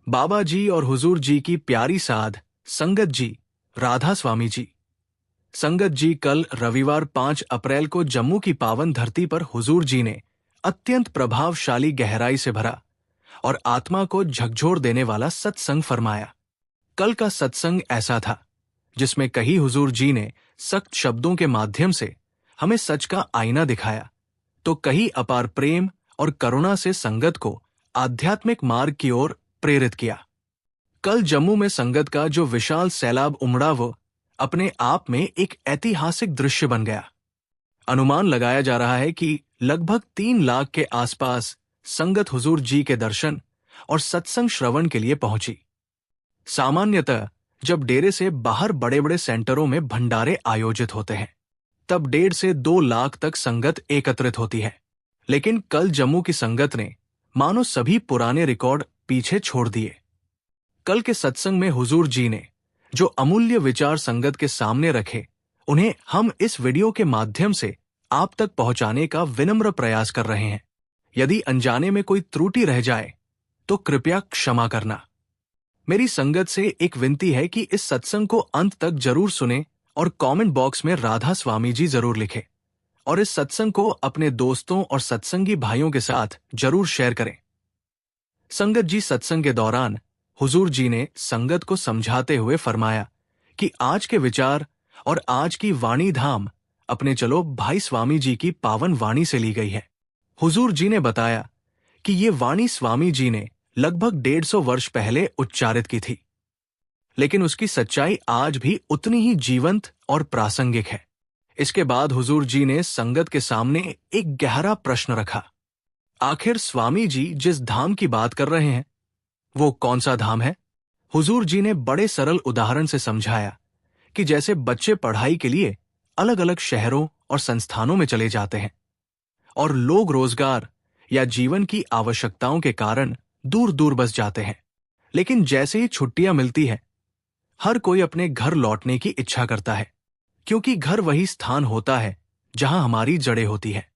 बाबा जी और हुजूर जी की प्यारी साध संगत जी, राधा स्वामी जी। संगत जी, कल रविवार 5 अप्रैल को जम्मू की पावन धरती पर हुजूर जी ने अत्यंत प्रभावशाली, गहराई से भरा और आत्मा को झकझोर देने वाला सत्संग फरमाया। कल का सत्संग ऐसा था जिसमें कहीं हुजूर जी ने सख्त शब्दों के माध्यम से हमें सच का आईना दिखाया, तो कहीं अपार प्रेम और करुणा से संगत को आध्यात्मिक मार्ग की ओर प्रेरित किया। कल जम्मू में संगत का जो विशाल सैलाब उमड़ा, वो अपने आप में एक ऐतिहासिक दृश्य बन गया। अनुमान लगाया जा रहा है कि लगभग 3 लाख के आसपास संगत हुजूर जी के दर्शन और सत्संग श्रवण के लिए पहुंची। सामान्यतः जब डेरे से बाहर बड़े बड़े सेंटरों में भंडारे आयोजित होते हैं, तब 1.5 से 2 लाख तक संगत एकत्रित होती है। लेकिन कल जम्मू की संगत ने मानो सभी पुराने रिकॉर्ड पीछे छोड़ दिए। कल के सत्संग में हुजूर जी ने जो अमूल्य विचार संगत के सामने रखे, उन्हें हम इस वीडियो के माध्यम से आप तक पहुंचाने का विनम्र प्रयास कर रहे हैं। यदि अनजाने में कोई त्रुटि रह जाए तो कृपया क्षमा करना। मेरी संगत से एक विनती है कि इस सत्संग को अंत तक जरूर सुने और कमेंट बॉक्स में राधा स्वामी जी जरूर लिखें, और इस सत्संग को अपने दोस्तों और सत्संगी भाइयों के साथ जरूर शेयर करें। संगत जी, सत्संग के दौरान हुजूर जी ने संगत को समझाते हुए फरमाया कि आज के विचार और आज की वाणी धाम अपने चलो भाई स्वामी जी की पावन वाणी से ली गई है। हुजूर जी ने बताया कि ये वाणी स्वामी जी ने लगभग 150 वर्ष पहले उच्चारित की थी, लेकिन उसकी सच्चाई आज भी उतनी ही जीवंत और प्रासंगिक है। इसके बाद हुजूर जी ने संगत के सामने एक गहरा प्रश्न रखा। आखिर स्वामी जी जिस धाम की बात कर रहे हैं, वो कौन सा धाम है? हुजूर जी ने बड़े सरल उदाहरण से समझाया कि जैसे बच्चे पढ़ाई के लिए अलग अलग शहरों और संस्थानों में चले जाते हैं और लोग रोजगार या जीवन की आवश्यकताओं के कारण दूर दूर बस जाते हैं, लेकिन जैसे ही छुट्टियां मिलती है, हर कोई अपने घर लौटने की इच्छा करता है, क्योंकि घर वही स्थान होता है जहां हमारी जड़ें होती है,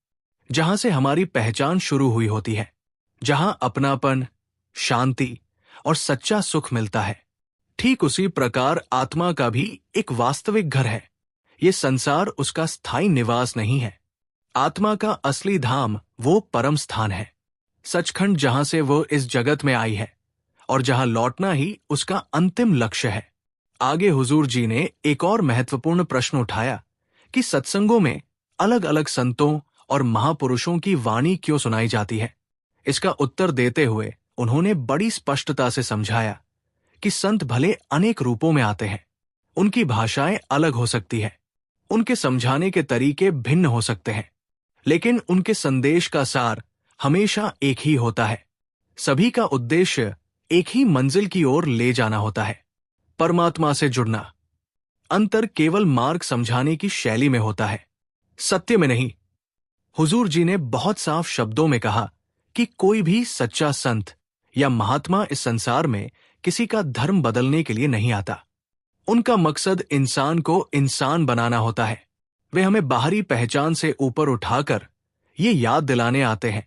जहां से हमारी पहचान शुरू हुई होती है, जहां अपनापन, शांति और सच्चा सुख मिलता है। ठीक उसी प्रकार आत्मा का भी एक वास्तविक घर है। ये संसार उसका स्थायी निवास नहीं है। आत्मा का असली धाम वो परम स्थान है, सचखंड, जहां से वो इस जगत में आई है और जहां लौटना ही उसका अंतिम लक्ष्य है। आगे हुजूर जी ने एक और महत्वपूर्ण प्रश्न उठाया कि सत्संगों में अलग अलग संतों और महापुरुषों की वाणी क्यों सुनाई जाती है। इसका उत्तर देते हुए उन्होंने बड़ी स्पष्टता से समझाया कि संत भले अनेक रूपों में आते हैं, उनकी भाषाएं अलग हो सकती है, उनके समझाने के तरीके भिन्न हो सकते हैं, लेकिन उनके संदेश का सार हमेशा एक ही होता है। सभी का उद्देश्य एक ही मंजिल की ओर ले जाना होता है, परमात्मा से जुड़ना। अंतर केवल मार्ग समझाने की शैली में होता है, सत्य में नहीं। हुजूर जी ने बहुत साफ शब्दों में कहा कि कोई भी सच्चा संत या महात्मा इस संसार में किसी का धर्म बदलने के लिए नहीं आता। उनका मकसद इंसान को इंसान बनाना होता है। वे हमें बाहरी पहचान से ऊपर उठाकर ये याद दिलाने आते हैं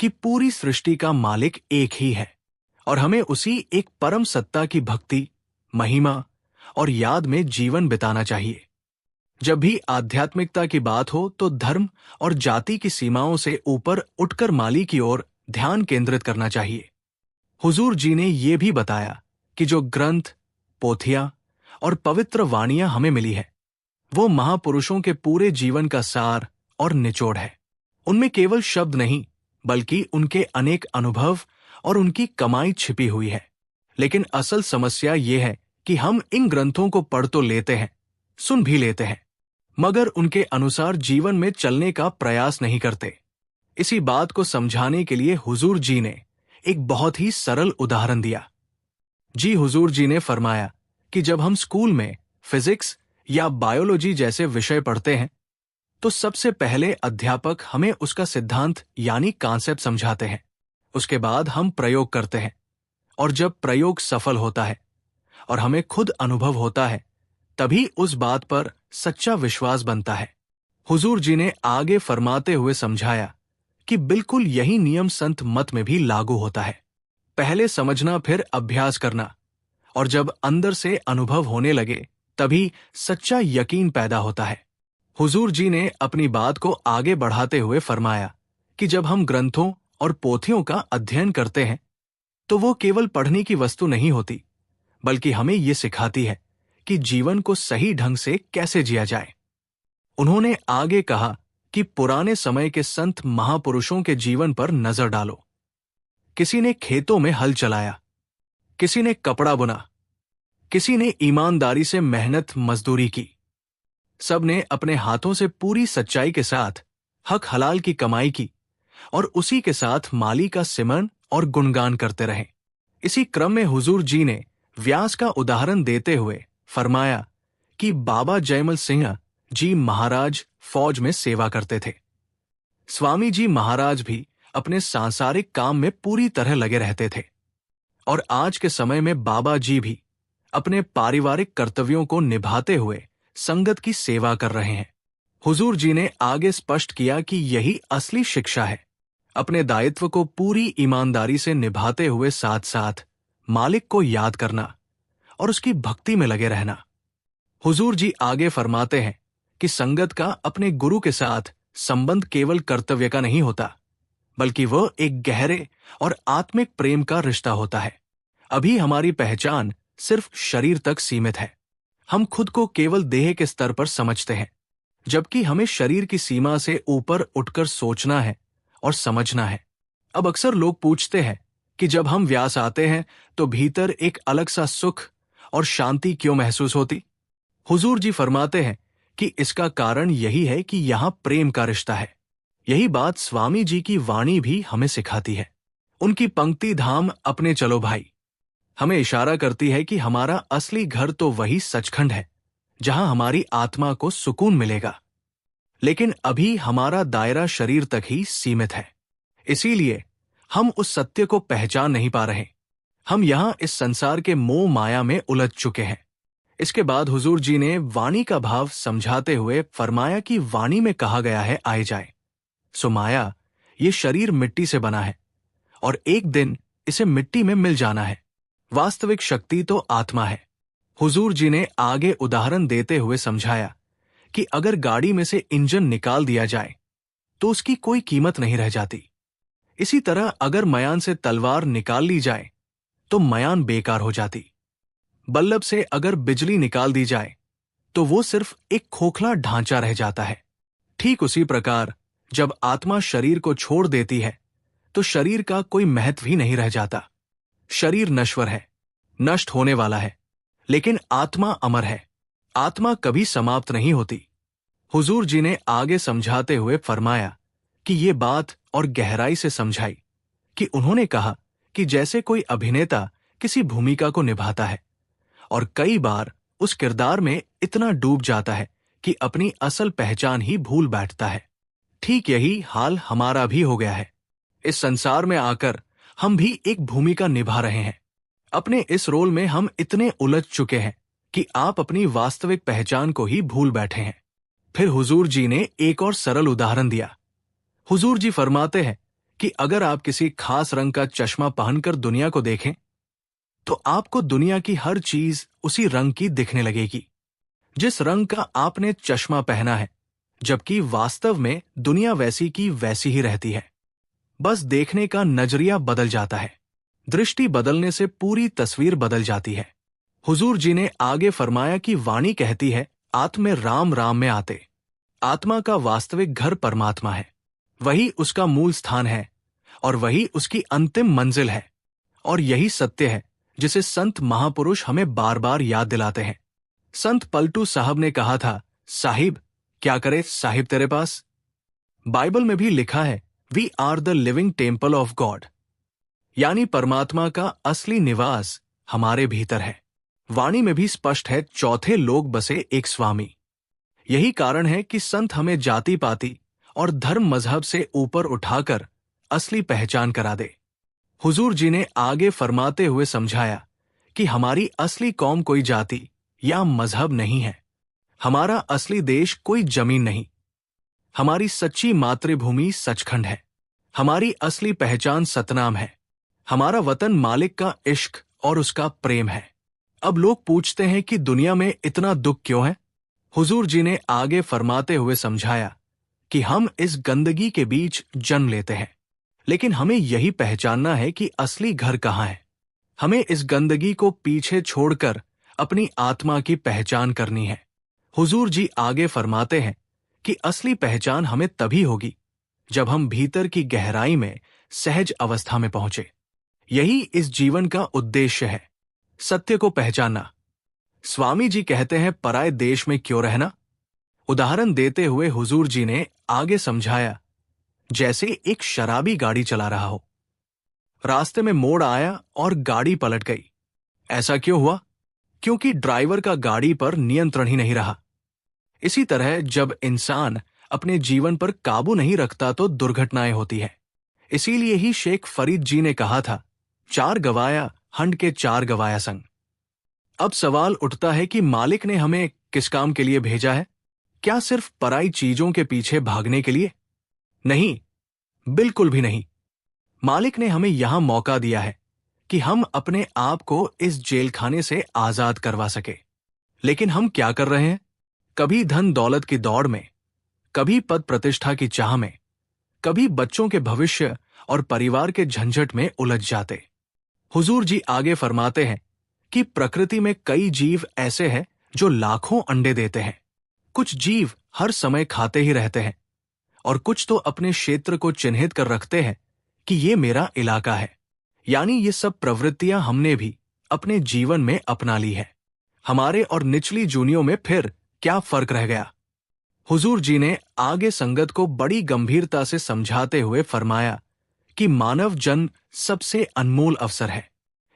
कि पूरी सृष्टि का मालिक एक ही है और हमें उसी एक परम सत्ता की भक्ति, महिमा और याद में जीवन बिताना चाहिए। जब भी आध्यात्मिकता की बात हो तो धर्म और जाति की सीमाओं से ऊपर उठकर माली की ओर ध्यान केंद्रित करना चाहिए। हुजूर जी ने ये भी बताया कि जो ग्रंथ, पोथियां और पवित्र वाणियां हमें मिली है, वो महापुरुषों के पूरे जीवन का सार और निचोड़ है। उनमें केवल शब्द नहीं, बल्कि उनके अनेक अनुभव और उनकी कमाई छिपी हुई है। लेकिन असल समस्या ये है कि हम इन ग्रंथों को पढ़ तो लेते हैं, सुन भी लेते हैं, मगर उनके अनुसार जीवन में चलने का प्रयास नहीं करते। इसी बात को समझाने के लिए हुजूर जी ने एक बहुत ही सरल उदाहरण दिया। जी, हुजूर जी ने फरमाया कि जब हम स्कूल में फिजिक्स या बायोलॉजी जैसे विषय पढ़ते हैं, तो सबसे पहले अध्यापक हमें उसका सिद्धांत यानी कॉन्सेप्ट समझाते हैं। उसके बाद हम प्रयोग करते हैं, और जब प्रयोग सफल होता है और हमें खुद अनुभव होता है, तभी उस बात पर सच्चा विश्वास बनता है। हुजूर जी ने आगे फरमाते हुए समझाया कि बिल्कुल यही नियम संत मत में भी लागू होता है। पहले समझना फिर अभ्यास करना, और जब अंदर से अनुभव होने लगे तभी सच्चा यकीन पैदा होता है। हुजूर जी ने अपनी बात को आगे बढ़ाते हुए फरमाया कि जब हम ग्रंथों और पोथियों का अध्ययन करते हैं तो वो केवल पढ़ने की वस्तु नहीं होती, बल्कि हमें ये सिखाती है कि जीवन को सही ढंग से कैसे जिया जाए। उन्होंने आगे कहा कि पुराने समय के संत महापुरुषों के जीवन पर नजर डालो। किसी ने खेतों में हल चलाया, किसी ने कपड़ा बुना, किसी ने ईमानदारी से मेहनत मजदूरी की। सब ने अपने हाथों से पूरी सच्चाई के साथ हक हलाल की कमाई की और उसी के साथ माली का सिमरन और गुणगान करते रहे। इसी क्रम में हुजूर जी ने व्यास का उदाहरण देते हुए फरमाया कि बाबा जयमल सिंह जी महाराज फौज में सेवा करते थे। स्वामी जी महाराज भी अपने सांसारिक काम में पूरी तरह लगे रहते थे, और आज के समय में बाबा जी भी अपने पारिवारिक कर्तव्यों को निभाते हुए संगत की सेवा कर रहे हैं। हुजूर जी ने आगे स्पष्ट किया कि यही असली शिक्षा है, अपने दायित्व को पूरी ईमानदारी से निभाते हुए साथ साथ मालिक को याद करना और उसकी भक्ति में लगे रहना। हुजूर जी आगे फरमाते हैं कि संगत का अपने गुरु के साथ संबंध केवल कर्तव्य का नहीं होता, बल्कि वह एक गहरे और आत्मिक प्रेम का रिश्ता होता है। अभी हमारी पहचान सिर्फ शरीर तक सीमित है। हम खुद को केवल देह के स्तर पर समझते हैं, जबकि हमें शरीर की सीमा से ऊपर उठकर सोचना है और समझना है। अब अक्सर लोग पूछते हैं कि जब हम व्यास आते हैं तो भीतर एक अलग सा सुख और शांति क्यों महसूस होती? हुजूर जी फरमाते हैं कि इसका कारण यही है कि यहाँ प्रेम का रिश्ता है। यही बात स्वामी जी की वाणी भी हमें सिखाती है। उनकी पंक्ति धाम अपने चलो भाई हमें इशारा करती है कि हमारा असली घर तो वही सचखंड है, जहां हमारी आत्मा को सुकून मिलेगा। लेकिन अभी हमारा दायरा शरीर तक ही सीमित है, इसीलिए हम उस सत्य को पहचान नहीं पा रहे। हम यहाँ इस संसार के मोह माया में उलझ चुके हैं। इसके बाद हुजूर जी ने वाणी का भाव समझाते हुए फरमाया कि वाणी में कहा गया है आए जाए सो माया, ये शरीर मिट्टी से बना है और एक दिन इसे मिट्टी में मिल जाना है। वास्तविक शक्ति तो आत्मा है। हुजूर जी ने आगे उदाहरण देते हुए समझाया कि अगर गाड़ी में से इंजन निकाल दिया जाए तो उसकी कोई कीमत नहीं रह जाती। इसी तरह अगर मयान से तलवार निकाल ली जाए तो मयान बेकार हो जाती। बल्लभ से अगर बिजली निकाल दी जाए तो वो सिर्फ एक खोखला ढांचा रह जाता है। ठीक उसी प्रकार जब आत्मा शरीर को छोड़ देती है तो शरीर का कोई महत्व ही नहीं रह जाता। शरीर नश्वर है, नष्ट होने वाला है, लेकिन आत्मा अमर है। आत्मा कभी समाप्त नहीं होती। हुजूर जी ने आगे समझाते हुए फरमाया कि ये बात और गहराई से समझाई कि उन्होंने कहा कि जैसे कोई अभिनेता किसी भूमिका को निभाता है और कई बार उस किरदार में इतना डूब जाता है कि अपनी असल पहचान ही भूल बैठता है, ठीक यही हाल हमारा भी हो गया है। इस संसार में आकर हम भी एक भूमिका निभा रहे हैं। अपने इस रोल में हम इतने उलझ चुके हैं कि आप अपनी वास्तविक पहचान को ही भूल बैठे हैं। फिर हुजूर जी ने एक और सरल उदाहरण दिया। हुजूर जी फरमाते हैं कि अगर आप किसी खास रंग का चश्मा पहनकर दुनिया को देखें तो आपको दुनिया की हर चीज उसी रंग की दिखने लगेगी जिस रंग का आपने चश्मा पहना है, जबकि वास्तव में दुनिया वैसी की वैसी ही रहती है। बस देखने का नजरिया बदल जाता है। दृष्टि बदलने से पूरी तस्वीर बदल जाती है। हुजूर जी ने आगे फरमाया कि वाणी कहती है आत्मे राम राम में आते। आत्मा का वास्तविक घर परमात्मा है, वही उसका मूल स्थान है और वही उसकी अंतिम मंजिल है। और यही सत्य है जिसे संत महापुरुष हमें बार बार याद दिलाते हैं। संत पलटू साहब ने कहा था, साहिब क्या करे साहिब तेरे पास। बाइबल में भी लिखा है we are the living temple of God, यानी परमात्मा का असली निवास हमारे भीतर है। वाणी में भी स्पष्ट है चौथे लोग बसे एक स्वामी। यही कारण है कि संत हमें जाति पाति और धर्म मजहब से ऊपर उठाकर असली पहचान करा दे। हुजूर जी ने आगे फरमाते हुए समझाया कि हमारी असली कौम कोई जाति या मजहब नहीं है। हमारा असली देश कोई जमीन नहीं। हमारी सच्ची मातृभूमि सचखंड है। हमारी असली पहचान सतनाम है। हमारा वतन मालिक का इश्क और उसका प्रेम है। अब लोग पूछते हैं कि दुनिया में इतना दुख क्यों है। हुजूर जी ने आगे फरमाते हुए समझाया कि हम इस गंदगी के बीच जन्म लेते हैं, लेकिन हमें यही पहचानना है कि असली घर कहाँ है। हमें इस गंदगी को पीछे छोड़कर अपनी आत्मा की पहचान करनी है। हुजूर जी आगे फरमाते हैं कि असली पहचान हमें तभी होगी जब हम भीतर की गहराई में सहज अवस्था में पहुंचे। यही इस जीवन का उद्देश्य है, सत्य को पहचानना। स्वामी जी कहते हैं, पराये देश में क्यों रहना। उदाहरण देते हुए हुजूर जी ने आगे समझाया, जैसे एक शराबी गाड़ी चला रहा हो, रास्ते में मोड़ आया और गाड़ी पलट गई। ऐसा क्यों हुआ? क्योंकि ड्राइवर का गाड़ी पर नियंत्रण ही नहीं रहा। इसी तरह जब इंसान अपने जीवन पर काबू नहीं रखता तो दुर्घटनाएं होती हैं। इसीलिए ही शेख फरीद जी ने कहा था, चार गवाया हंड के चार गवाया संग। अब सवाल उठता है कि मालिक ने हमें किस काम के लिए भेजा है? क्या सिर्फ पराई चीजों के पीछे भागने के लिए? नहीं, बिल्कुल भी नहीं। मालिक ने हमें यहां मौका दिया है कि हम अपने आप को इस जेलखाने से आजाद करवा सके। लेकिन हम क्या कर रहे हैं? कभी धन दौलत की दौड़ में, कभी पद प्रतिष्ठा की चाह में, कभी बच्चों के भविष्य और परिवार के झंझट में उलझ जाते। हुजूर जी आगे फरमाते हैं कि प्रकृति में कई जीव ऐसे हैं जो लाखों अंडे देते हैं। कुछ जीव हर समय खाते ही रहते हैं और कुछ तो अपने क्षेत्र को चिन्हित कर रखते हैं कि ये मेरा इलाका है। यानी ये सब प्रवृत्तियां हमने भी अपने जीवन में अपना ली है। हमारे और निचली जूनियों में फिर क्या फर्क रह गया? हुजूर जी ने आगे संगत को बड़ी गंभीरता से समझाते हुए फरमाया कि मानव जन्म सबसे अनमोल अवसर है।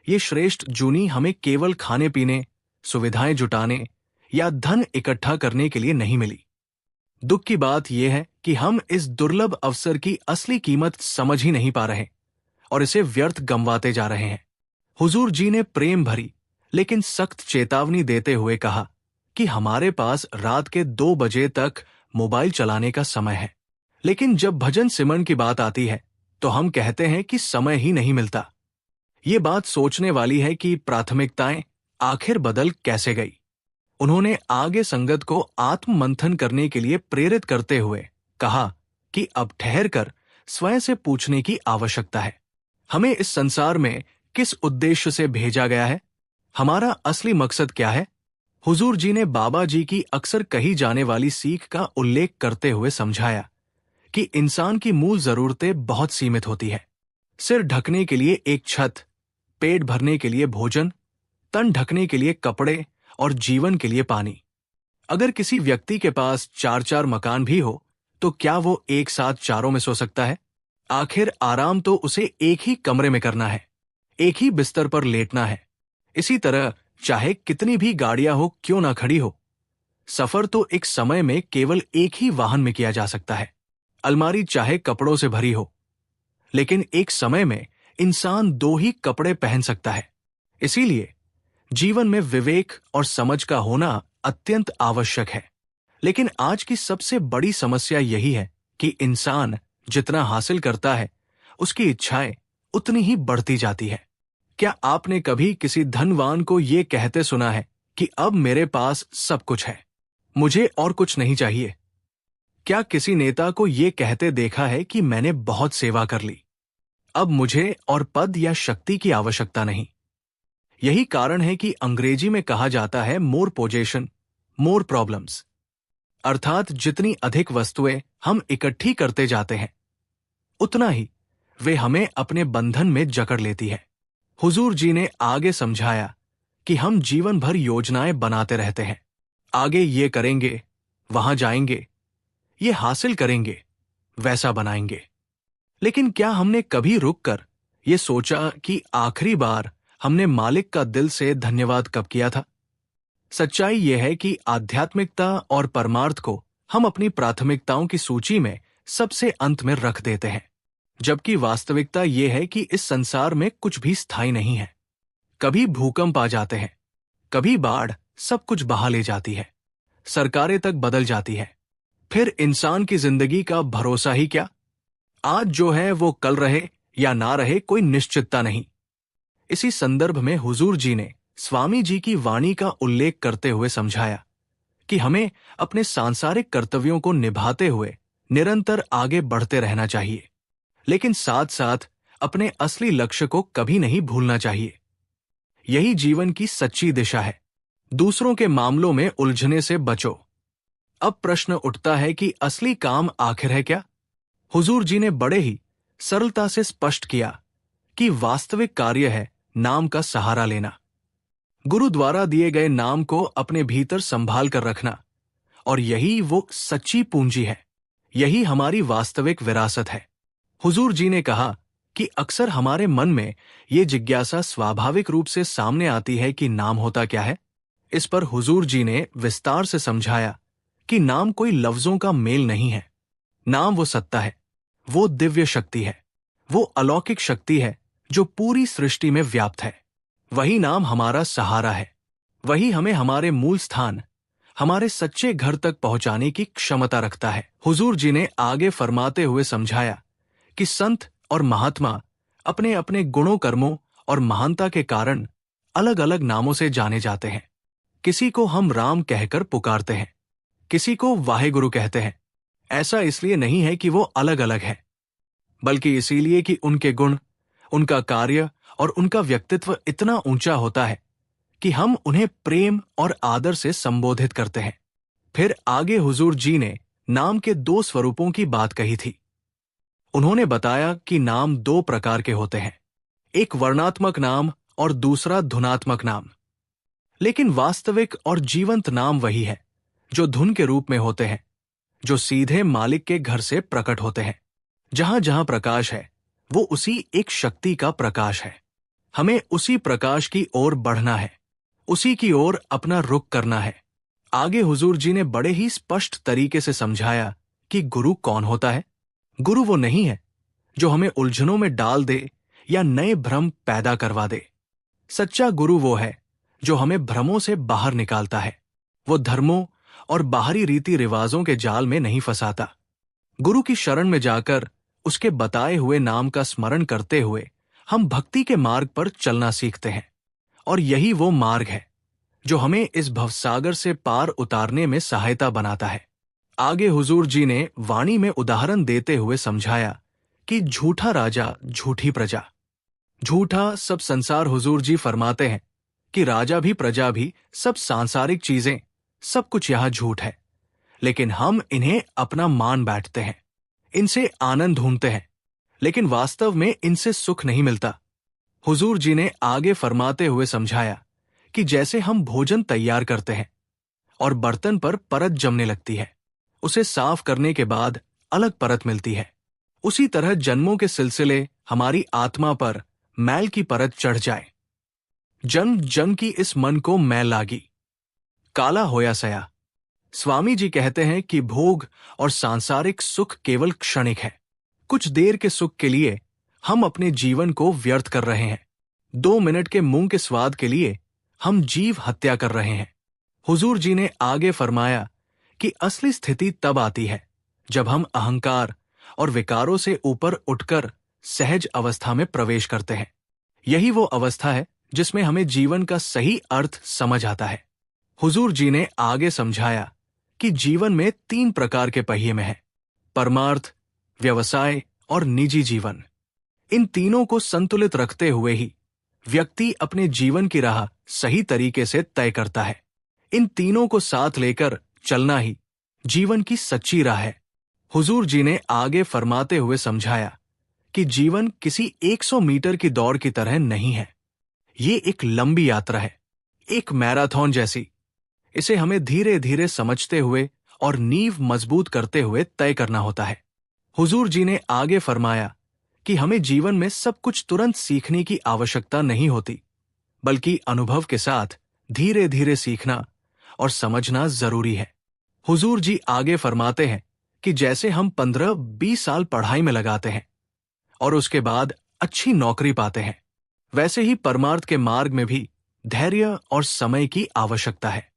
ये श्रेष्ठ जूनी हमें केवल खाने पीने, सुविधाएं जुटाने या धन इकट्ठा करने के लिए नहीं मिली। दुख की बात यह है कि हम इस दुर्लभ अवसर की असली कीमत समझ ही नहीं पा रहे और इसे व्यर्थ गंवाते जा रहे हैं। हुजूर जी ने प्रेम भरी लेकिन सख्त चेतावनी देते हुए कहा कि हमारे पास रात के 2 बजे तक मोबाइल चलाने का समय है, लेकिन जब भजन सिमरन की बात आती है तो हम कहते हैं कि समय ही नहीं मिलता। ये बात सोचने वाली है कि प्राथमिकताएं आखिर बदल कैसे गई। उन्होंने आगे संगत को आत्म मंथन करने के लिए प्रेरित करते हुए कहा कि अब ठहर कर स्वयं से पूछने की आवश्यकता है, हमें इस संसार में किस उद्देश्य से भेजा गया है? हमारा असली मकसद क्या है? हुजूर जी ने बाबा जी की अक्सर कही जाने वाली सीख का उल्लेख करते हुए समझाया कि इंसान की मूल जरूरतें बहुत सीमित होती है। सिर ढकने के लिए एक छत, पेट भरने के लिए भोजन, तन ढकने के लिए कपड़े और जीवन के लिए पानी। अगर किसी व्यक्ति के पास 4-4 मकान भी हो तो क्या वो एक साथ चारों में सो सकता है? आखिर आराम तो उसे एक ही कमरे में करना है, एक ही बिस्तर पर लेटना है। इसी तरह चाहे कितनी भी गाड़ियां हो क्यों ना खड़ी हो, सफर तो एक समय में केवल एक ही वाहन में किया जा सकता है। अलमारी चाहे कपड़ों से भरी हो, लेकिन एक समय में इंसान 2 ही कपड़े पहन सकता है। इसीलिए जीवन में विवेक और समझ का होना अत्यंत आवश्यक है। लेकिन आज की सबसे बड़ी समस्या यही है कि इंसान जितना हासिल करता है, उसकी इच्छाएं उतनी ही बढ़ती जाती है। क्या आपने कभी किसी धनवान को यह कहते सुना है कि अब मेरे पास सब कुछ है, मुझे और कुछ नहीं चाहिए? क्या किसी नेता को यह कहते देखा है कि मैंने बहुत सेवा कर ली, अब मुझे और पद या शक्ति की आवश्यकता नहीं? यही कारण है कि अंग्रेजी में कहा जाता है, मोर पोजेशन मोर प्रॉब्लम्स। अर्थात जितनी अधिक वस्तुएं हम इकट्ठी करते जाते हैं, उतना ही वे हमें अपने बंधन में जकड़ लेती है। हुजूर जी ने आगे समझाया कि हम जीवन भर योजनाएं बनाते रहते हैं। आगे ये करेंगे, वहां जाएंगे, ये हासिल करेंगे, वैसा बनाएंगे। लेकिन क्या हमने कभी रुककर ये सोचा कि आखिरी बार हमने मालिक का दिल से धन्यवाद कब किया था? सच्चाई यह है कि आध्यात्मिकता और परमार्थ को हम अपनी प्राथमिकताओं की सूची में सबसे अंत में रख देते हैं, जबकि वास्तविकता यह है कि इस संसार में कुछ भी स्थायी नहीं है। कभी भूकंप आ जाते हैं, कभी बाढ़ सब कुछ बहा ले जाती है, सरकारें तक बदल जाती है। फिर इंसान की जिंदगी का भरोसा ही क्या? आज जो है वो कल रहे या ना रहे कोई निश्चितता नहीं। इसी संदर्भ में हुजूर जी ने स्वामी जी की वाणी का उल्लेख करते हुए समझाया कि हमें अपने सांसारिक कर्तव्यों को निभाते हुए निरंतर आगे बढ़ते रहना चाहिए, लेकिन साथ साथ अपने असली लक्ष्य को कभी नहीं भूलना चाहिए। यही जीवन की सच्ची दिशा है। दूसरों के मामलों में उलझने से बचो। अब प्रश्न उठता है कि असली काम आखिर है क्या? हुजूर जी ने बड़े ही सरलता से स्पष्ट किया कि वास्तविक कार्य है नाम का सहारा लेना, गुरु द्वारा दिए गए नाम को अपने भीतर संभाल कर रखना, और यही वो सच्ची पूंजी है। यही हमारी वास्तविक विरासत है। हुजूर जी ने कहा कि अक्सर हमारे मन में ये जिज्ञासा स्वाभाविक रूप से सामने आती है कि नाम होता क्या है। इस पर हुजूर जी ने विस्तार से समझाया कि नाम कोई लफ्जों का मेल नहीं है। नाम वो सत्ता है, वो दिव्य शक्ति है, वो अलौकिक शक्ति है जो पूरी सृष्टि में व्याप्त है। वही नाम हमारा सहारा है। वही हमें हमारे मूल स्थान, हमारे सच्चे घर तक पहुंचाने की क्षमता रखता है। हुजूर जी ने आगे फरमाते हुए समझाया कि संत और महात्मा अपने अपने गुणों, कर्मों और महानता के कारण अलग अलग नामों से जाने जाते हैं। किसी को हम राम कहकर पुकारते हैं, किसी को वाहेगुरु कहते हैं। ऐसा इसलिए नहीं है कि वो अलग अलग है, बल्कि इसीलिए कि उनके गुण, उनका कार्य और उनका व्यक्तित्व इतना ऊंचा होता है कि हम उन्हें प्रेम और आदर से संबोधित करते हैं। फिर आगे हुजूर जी ने नाम के 2 स्वरूपों की बात कही थी। उन्होंने बताया कि नाम 2 प्रकार के होते हैं, एक वर्णात्मक नाम और दूसरा धुनात्मक नाम। लेकिन वास्तविक और जीवंत नाम वही है जो धुन के रूप में होते हैं, जो सीधे मालिक के घर से प्रकट होते हैं। जहां जहां प्रकाश है वो उसी एक शक्ति का प्रकाश है। हमें उसी प्रकाश की ओर बढ़ना है, उसी की ओर अपना रुख करना है। आगे हुजूर जी ने बड़े ही स्पष्ट तरीके से समझाया कि गुरु कौन होता है। गुरु वो नहीं है जो हमें उलझनों में डाल दे या नए भ्रम पैदा करवा दे। सच्चा गुरु वो है जो हमें भ्रमों से बाहर निकालता है। वो धर्मों और बाहरी रीति रिवाजों के जाल में नहीं फंसाता। गुरु की शरण में जाकर उसके बताए हुए नाम का स्मरण करते हुए हम भक्ति के मार्ग पर चलना सीखते हैं, और यही वो मार्ग है जो हमें इस भवसागर से पार उतारने में सहायता बनाता है। आगे हुजूर जी ने वाणी में उदाहरण देते हुए समझाया कि झूठा राजा, झूठी प्रजा। झूठा सब संसार, हुजूर जी फरमाते हैं कि राजा भी, प्रजा भी, सब सांसारिक चीजें, सब कुछ यहां झूठ है। लेकिन हम इन्हें अपना मान बैठते हैं, इनसे आनंद ढूंढते हैं, लेकिन वास्तव में इनसे सुख नहीं मिलता। हुजूर जी ने आगे फरमाते हुए समझाया कि जैसे हम भोजन तैयार करते हैं और बर्तन पर परत जमने लगती है, उसे साफ करने के बाद अलग परत मिलती है, उसी तरह जन्मों के सिलसिले हमारी आत्मा पर मैल की परत चढ़ जाए। जन्म जन्म की इस मन को मैल लागी, काला होया सया। स्वामी जी कहते हैं कि भोग और सांसारिक सुख केवल क्षणिक है। कुछ देर के सुख के लिए हम अपने जीवन को व्यर्थ कर रहे हैं। 2 मिनट के मूंग के स्वाद के लिए हम जीव हत्या कर रहे हैं। हुजूर जी ने आगे फरमाया कि असली स्थिति तब आती है जब हम अहंकार और विकारों से ऊपर उठकर सहज अवस्था में प्रवेश करते हैं। यही वो अवस्था है जिसमें हमें जीवन का सही अर्थ समझ आता है। हुजूर जी ने आगे समझाया कि जीवन में 3 प्रकार के पहिए में है, परमार्थ, व्यवसाय और निजी जीवन। इन तीनों को संतुलित रखते हुए ही व्यक्ति अपने जीवन की राह सही तरीके से तय करता है। इन तीनों को साथ लेकर चलना ही जीवन की सच्ची राह है। हुजूर जी ने आगे फरमाते हुए समझाया कि जीवन किसी 100 मीटर की दौड़ की तरह नहीं है। ये एक लंबी यात्रा है, एक मैराथन जैसी। इसे हमें धीरे धीरे समझते हुए और नींव मजबूत करते हुए तय करना होता है। हुजूर जी ने आगे फरमाया कि हमें जीवन में सब कुछ तुरंत सीखने की आवश्यकता नहीं होती, बल्कि अनुभव के साथ धीरे धीरे सीखना और समझना जरूरी है। हुजूर जी आगे फरमाते हैं कि जैसे हम 15-20 साल पढ़ाई में लगाते हैं और उसके बाद अच्छी नौकरी पाते हैं, वैसे ही परमार्थ के मार्ग में भी धैर्य और समय की आवश्यकता है।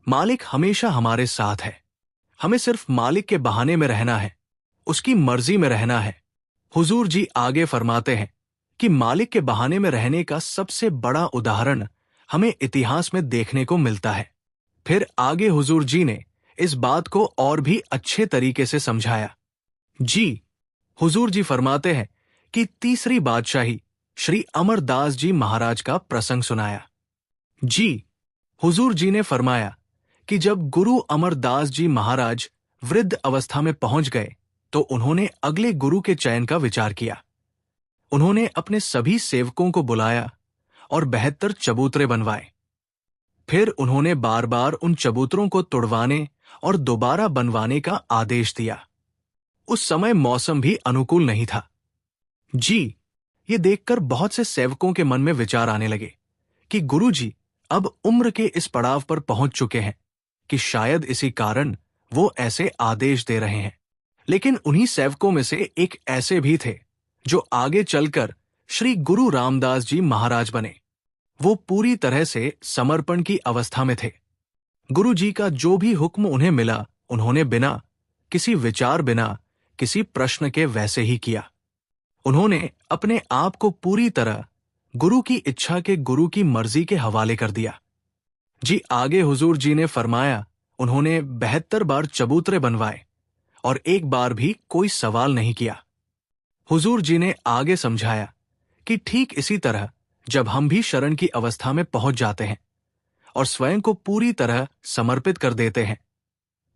मालिक हमेशा हमारे साथ है, हमें सिर्फ मालिक के बहाने में रहना है, उसकी मर्जी में रहना है। हुजूर जी आगे फरमाते हैं कि मालिक के बहाने में रहने का सबसे बड़ा उदाहरण हमें इतिहास में देखने को मिलता है। फिर आगे हुजूर जी ने इस बात को और भी अच्छे तरीके से समझाया। जी, हुजूर जी फरमाते हैं कि तीसरी बादशाही श्री अमरदास जी महाराज का प्रसंग सुनाया। जी, हुजूर जी ने फरमाया कि जब गुरु अमरदास जी महाराज वृद्ध अवस्था में पहुंच गए तो उन्होंने अगले गुरु के चयन का विचार किया। उन्होंने अपने सभी सेवकों को बुलाया और 72 चबूतरे बनवाए। फिर उन्होंने बार बार उन चबूतरों को तुड़वाने और दोबारा बनवाने का आदेश दिया। उस समय मौसम भी अनुकूल नहीं था। जी, ये देखकर बहुत से सेवकों के मन में विचार आने लगे कि गुरुजी अब उम्र के इस पड़ाव पर पहुंच चुके हैं कि शायद इसी कारण वो ऐसे आदेश दे रहे हैं। लेकिन उन्हीं सेवकों में से एक ऐसे भी थे जो आगे चलकर श्री गुरु रामदास जी महाराज बने। वो पूरी तरह से समर्पण की अवस्था में थे। गुरु जी का जो भी हुक्म उन्हें मिला उन्होंने बिना किसी विचार, बिना किसी प्रश्न के वैसे ही किया। उन्होंने अपने आप को पूरी तरह गुरु की इच्छा के, गुरु की मर्जी के हवाले कर दिया। जी, आगे हुजूर जी ने फरमाया उन्होंने 72 बार चबूतरे बनवाए और एक बार भी कोई सवाल नहीं किया। हुजूर जी ने आगे समझाया कि ठीक इसी तरह जब हम भी शरण की अवस्था में पहुंच जाते हैं और स्वयं को पूरी तरह समर्पित कर देते हैं,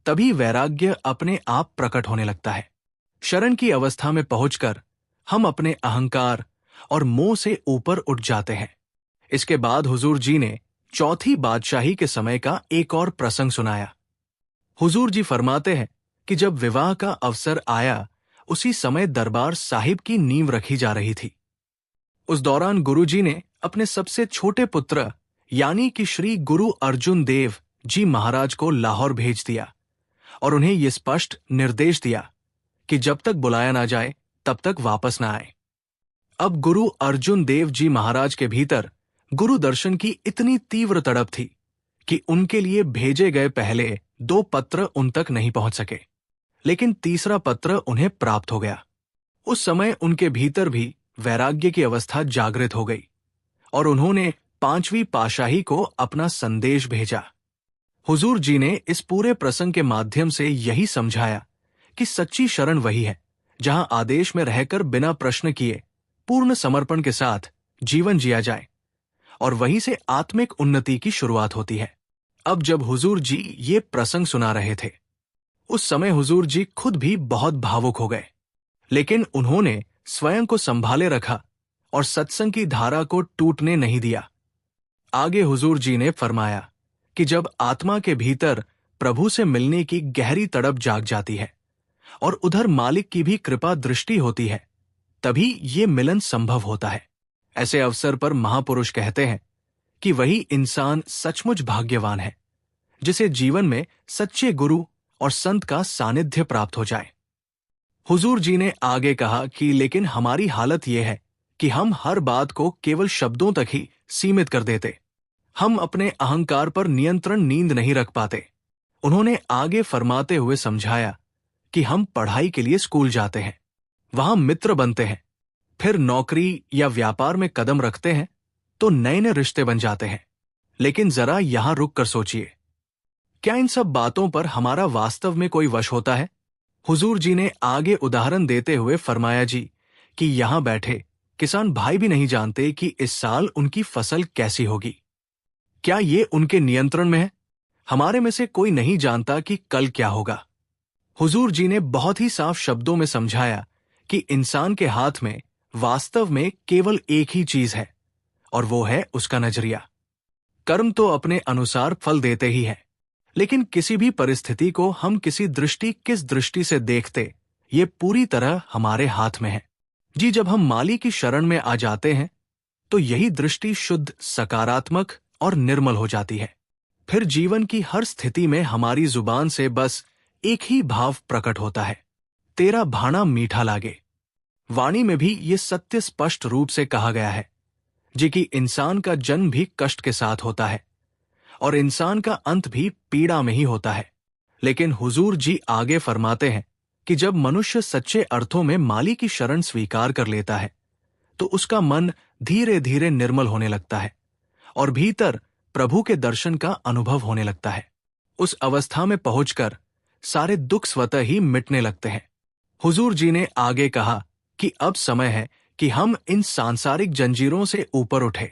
तभी वैराग्य अपने आप प्रकट होने लगता है। शरण की अवस्था में पहुंचकर हम अपने अहंकार और मोह से ऊपर उठ जाते हैं। इसके बाद हुजूर जी ने चौथी बादशाही के समय का एक और प्रसंग सुनाया। हुजूर जी फरमाते हैं कि जब विवाह का अवसर आया उसी समय दरबार साहिब की नींव रखी जा रही थी। उस दौरान गुरु जी ने अपने सबसे छोटे पुत्र यानी कि श्री गुरु अर्जुन देव जी महाराज को लाहौर भेज दिया और उन्हें यह स्पष्ट निर्देश दिया कि जब तक बुलाया ना जाए तब तक वापस ना आए। अब गुरु अर्जुन देव जी महाराज के भीतर गुरु दर्शन की इतनी तीव्र तड़प थी कि उनके लिए भेजे गए पहले 2 पत्र उन तक नहीं पहुंच सके, लेकिन तीसरा पत्र उन्हें प्राप्त हो गया। उस समय उनके भीतर भी वैराग्य की अवस्था जागृत हो गई और उन्होंने 5वीं पाशाही को अपना संदेश भेजा। हुजूर जी ने इस पूरे प्रसंग के माध्यम से यही समझाया कि सच्ची शरण वही है जहां आदेश में रहकर बिना प्रश्न किए पूर्ण समर्पण के साथ जीवन जिया जाए और वहीं से आत्मिक उन्नति की शुरुआत होती है। अब जब हुजूर जी ये प्रसंग सुना रहे थे उस समय हुजूर जी खुद भी बहुत भावुक हो गए, लेकिन उन्होंने स्वयं को संभाले रखा और सत्संग की धारा को टूटने नहीं दिया। आगे हुजूर जी ने फरमाया कि जब आत्मा के भीतर प्रभु से मिलने की गहरी तड़प जाग जाती है और उधर मालिक की भी कृपा दृष्टि होती है, तभी ये मिलन संभव होता है। ऐसे अवसर पर महापुरुष कहते हैं कि वही इंसान सचमुच भाग्यवान है जिसे जीवन में सच्चे गुरु और संत का सानिध्य प्राप्त हो जाए। हुजूर जी ने आगे कहा कि लेकिन हमारी हालत यह है कि हम हर बात को केवल शब्दों तक ही सीमित कर देते, हम अपने अहंकार पर नियंत्रण नींद नहीं रख पाते। उन्होंने आगे फरमाते हुए समझाया कि हम पढ़ाई के लिए स्कूल जाते हैं, वहां मित्र बनते हैं, फिर नौकरी या व्यापार में कदम रखते हैं तो नए नए रिश्ते बन जाते हैं। लेकिन जरा यहां रुक कर सोचिए, क्या इन सब बातों पर हमारा वास्तव में कोई वश होता है? हुजूर जी ने आगे उदाहरण देते हुए फरमाया जी कि यहां बैठे किसान भाई भी नहीं जानते कि इस साल उनकी फसल कैसी होगी। क्या ये उनके नियंत्रण में है? हमारे में से कोई नहीं जानता कि कल क्या होगा। हुजूर जी ने बहुत ही साफ शब्दों में समझाया कि इंसान के हाथ में वास्तव में केवल एक ही चीज है और वो है उसका नजरिया। कर्म तो अपने अनुसार फल देते ही है, लेकिन किसी भी परिस्थिति को हम किस दृष्टि से देखते, ये पूरी तरह हमारे हाथ में है। जी, जब हम माली की शरण में आ जाते हैं तो यही दृष्टि शुद्ध, सकारात्मक और निर्मल हो जाती है। फिर जीवन की हर स्थिति में हमारी जुबान से बस एक ही भाव प्रकट होता है, तेरा भाना मीठा लागे। वाणी में भी ये सत्य स्पष्ट रूप से कहा गया है जी कि इंसान का जन्म भी कष्ट के साथ होता है और इंसान का अंत भी पीड़ा में ही होता है। लेकिन हुजूर जी आगे फरमाते हैं कि जब मनुष्य सच्चे अर्थों में माली की शरण स्वीकार कर लेता है तो उसका मन धीरे धीरे निर्मल होने लगता है और भीतर प्रभु के दर्शन का अनुभव होने लगता है। उस अवस्था में पहुंचकर सारे दुख स्वतः ही मिटने लगते हैं। हुजूर जी ने आगे कहा कि अब समय है कि हम इन सांसारिक जंजीरों से ऊपर उठे।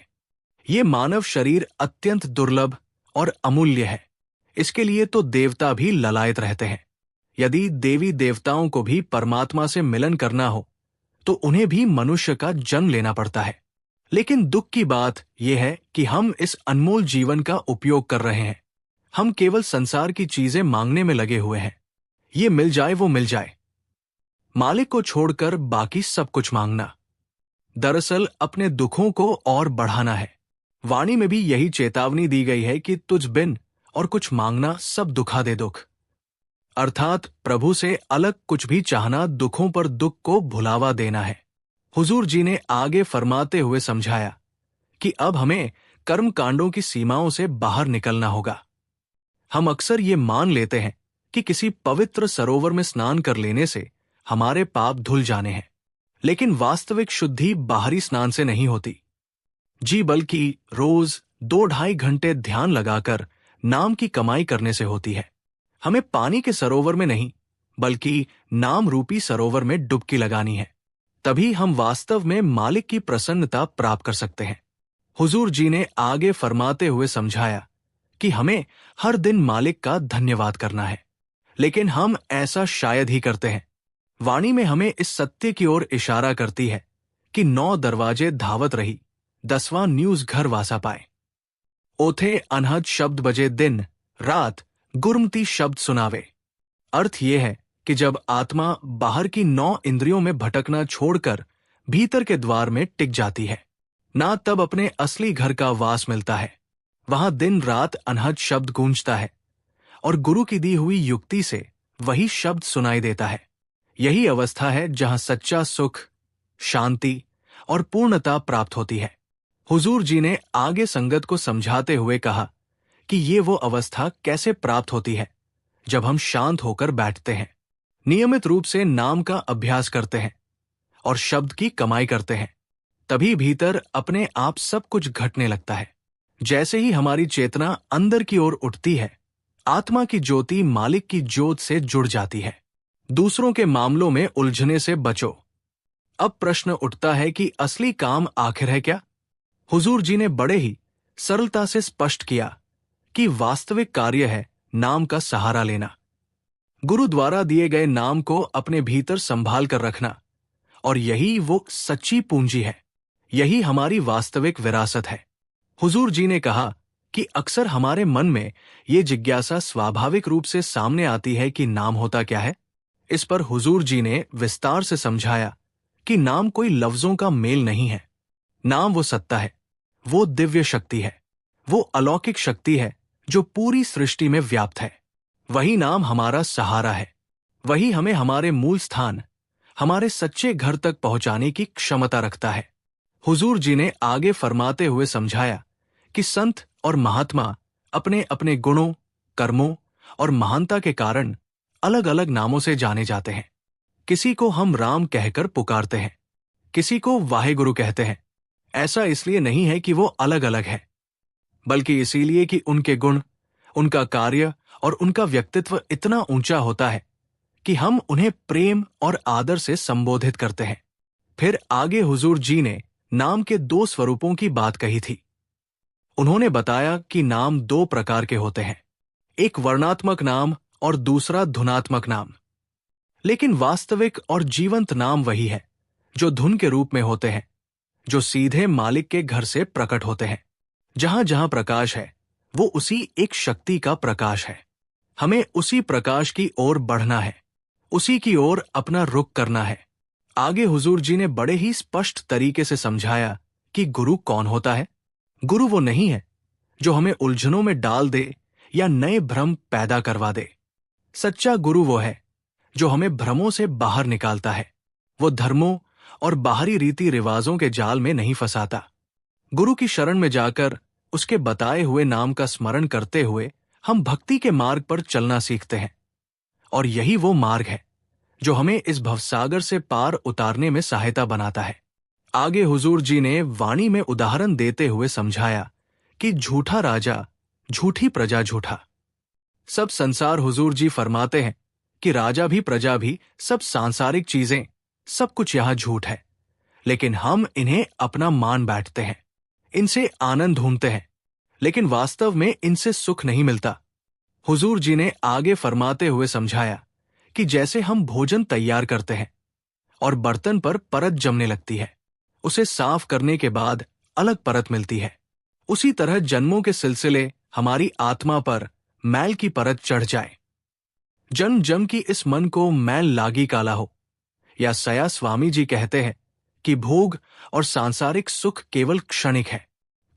ये मानव शरीर अत्यंत दुर्लभ और अमूल्य है। इसके लिए तो देवता भी ललायत रहते हैं। यदि देवी देवताओं को भी परमात्मा से मिलन करना हो तो उन्हें भी मनुष्य का जन्म लेना पड़ता है। लेकिन दुख की बात यह है कि हम इस अनमोल जीवन का उपयोग कर रहे हैं। हम केवल संसार की चीजें मांगने में लगे हुए हैं। ये मिल जाए वो मिल जाए, मालिक को छोड़कर बाकी सब कुछ मांगना दरअसल अपने दुखों को और बढ़ाना है। वाणी में भी यही चेतावनी दी गई है कि तुझ बिन और कुछ मांगना सब दुखा दे दुख। अर्थात प्रभु से अलग कुछ भी चाहना दुखों पर दुख को भुलावा देना है। हुजूर जी ने आगे फरमाते हुए समझाया कि अब हमें कर्म कांडों की सीमाओं से बाहर निकलना होगा। हम अक्सर ये मान लेते हैं कि किसी पवित्र सरोवर में स्नान कर लेने से हमारे पाप धुल जाने हैं, लेकिन वास्तविक शुद्धि बाहरी स्नान से नहीं होती जी, बल्कि रोज 2-2.5 घंटे ध्यान लगाकर नाम की कमाई करने से होती है। हमें पानी के सरोवर में नहीं बल्कि नाम रूपी सरोवर में डुबकी लगानी है, तभी हम वास्तव में मालिक की प्रसन्नता प्राप्त कर सकते हैं। हुजूर जी ने आगे फरमाते हुए समझाया कि हमें हर दिन मालिक का धन्यवाद करना है, लेकिन हम ऐसा शायद ही करते हैं। वाणी में हमें इस सत्य की ओर इशारा करती है कि 9 दरवाजे धावत रही, 10वां न्यूज घर वासा पाए। ओथे अनहद शब्द बजे दिन रात गुरमती शब्द सुनावे। अर्थ यह है कि जब आत्मा बाहर की 9 इंद्रियों में भटकना छोड़कर भीतर के द्वार में टिक जाती है, ना तब अपने असली घर का वास मिलता है। वहां दिन रात अनहद शब्द गूंजता है और गुरु की दी हुई युक्ति से वही शब्द सुनाई देता है। यही अवस्था है जहां सच्चा सुख, शांति और पूर्णता प्राप्त होती है। हुजूर जी ने आगे संगत को समझाते हुए कहा कि ये वो अवस्था कैसे प्राप्त होती है जब हम शांत होकर बैठते हैं, नियमित रूप से नाम का अभ्यास करते हैं और शब्द की कमाई करते हैं। तभी भीतर अपने आप सब कुछ घटने लगता है। जैसे ही हमारी चेतना अंदर की ओर उठती है, आत्मा की ज्योति मालिक की ज्योत से जुड़ जाती है। दूसरों के मामलों में उलझने से बचो। अब प्रश्न उठता है कि असली काम आखिर है क्या? हुजूर जी ने बड़े ही सरलता से स्पष्ट किया कि वास्तविक कार्य है नाम का सहारा लेना, गुरु द्वारा दिए गए नाम को अपने भीतर संभाल कर रखना, और यही वो सच्ची पूंजी है। यही हमारी वास्तविक विरासत है। हुजूर जी ने कहा कि अक्सर हमारे मन में ये जिज्ञासा स्वाभाविक रूप से सामने आती है कि नाम होता क्या है। इस पर हुजूर जी ने विस्तार से समझाया कि नाम कोई लफ्जों का मेल नहीं है। नाम वो सत्ता है, वो दिव्य शक्ति है, वो अलौकिक शक्ति है जो पूरी सृष्टि में व्याप्त है। वही नाम हमारा सहारा है। वही हमें हमारे मूल स्थान, हमारे सच्चे घर तक पहुंचाने की क्षमता रखता है। हुजूर जी ने आगे फरमाते हुए समझाया कि संत और महात्मा अपने अपने गुणों, कर्मों और महानता के कारण अलग अलग नामों से जाने जाते हैं। किसी को हम राम कहकर पुकारते हैं, किसी को वाहेगुरु कहते हैं। ऐसा इसलिए नहीं है कि वो अलग अलग है, बल्कि इसीलिए कि उनके गुण, उनका कार्य और उनका व्यक्तित्व इतना ऊंचा होता है कि हम उन्हें प्रेम और आदर से संबोधित करते हैं। फिर आगे हुजूर जी ने नाम के 2 स्वरूपों की बात कही थी। उन्होंने बताया कि नाम 2 प्रकार के होते हैं, एक वर्णात्मक नाम और दूसरा धुनात्मक नाम। लेकिन वास्तविक और जीवंत नाम वही है जो धुन के रूप में होते हैं, जो सीधे मालिक के घर से प्रकट होते हैं। जहां जहां प्रकाश है वो उसी एक शक्ति का प्रकाश है। हमें उसी प्रकाश की ओर बढ़ना है, उसी की ओर अपना रुख करना है। आगे हुजूर जी ने बड़े ही स्पष्ट तरीके से समझाया कि गुरु कौन होता है। गुरु वो नहीं है जो हमें उलझनों में डाल दे या नए भ्रम पैदा करवा दे। सच्चा गुरु वो है जो हमें भ्रमों से बाहर निकालता है। वो धर्मों और बाहरी रीति रिवाजों के जाल में नहीं फंसाता। गुरु की शरण में जाकर उसके बताए हुए नाम का स्मरण करते हुए हम भक्ति के मार्ग पर चलना सीखते हैं, और यही वो मार्ग है जो हमें इस भवसागर से पार उतारने में सहायता बनाता है। आगे हुजूर जी ने वाणी में उदाहरण देते हुए समझाया कि झूठा राजा, झूठी प्रजा, झूठा सब संसार। हुजूर जी फरमाते हैं कि राजा भी, प्रजा भी, सब सांसारिक चीजें, सब कुछ यहां झूठ है, लेकिन हम इन्हें अपना मान बैठते हैं, इनसे आनंद ढूंढते हैं, लेकिन वास्तव में इनसे सुख नहीं मिलता। हुजूर जी ने आगे फरमाते हुए समझाया कि जैसे हम भोजन तैयार करते हैं और बर्तन पर परत जमने लगती है, उसे साफ करने के बाद अलग परत मिलती है, उसी तरह जन्मों के सिलसिले हमारी आत्मा पर मैल की परत चढ़ जाए। जन्म जम की इस मन को मैल लागी काला हो। या सया स्वामी जी कहते हैं कि भोग और सांसारिक सुख केवल क्षणिक है।